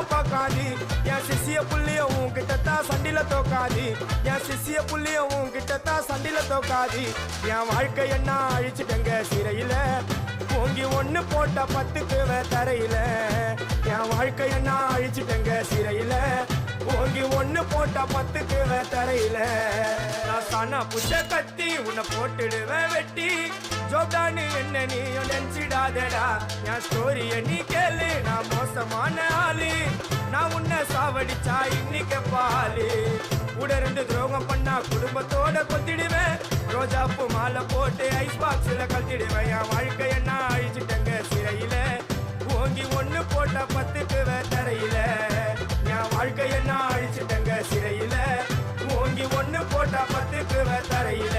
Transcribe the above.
யாரும் பார்க்காது என் சிசிய புள்ளிய உன்கிட்டத்தான் சண்டில தோக்காது என் சிசிய புள்ளிய உன்கிட்டத்தான் சண்டில தோக்காது என் வாழ்க்கை என்ன அழிச்சிட்டங்க சிறையில ஓங்கி ஒண்ணு போட்ட 10க்கு தரையில என் வாழ்க்கை என்ன அழிச்சிட்டங்க சிறையில ஓங்கி ஒண்ணு போட்ட 10க்கு தரையில நான் சானா புட்ட கத்தி உன்னை போட்டுடுவேன் வெட்டி ஜோப்டானு என்ன நீ நினைச்சிடாதடா என் ஸ்டோரிய நீ கேளு நான் மோசமான ஆளு நான் உன்னை சாவடிச்சா இன்னைக்கு பாலு உடருந்து துரோகம் பண்ணா குடும்பத்தோட கொத்திடுவேன் ரோஜாப்பு மாலை போட்டு ஐஸ் பாக்ஸ்ல கழட்டிடுவேன் என் வாழ்க்கை என்ன அழிச்சிட்டங்க சிறையில ஓங்கி ஒண்ணு போட்ட 10க்கு தரையில என் வாழ்க்கை என்ன அழிச்சிட்டங்க சிறையில ஓங்கி ஒண்ணு போட்ட 10க்கு தரையில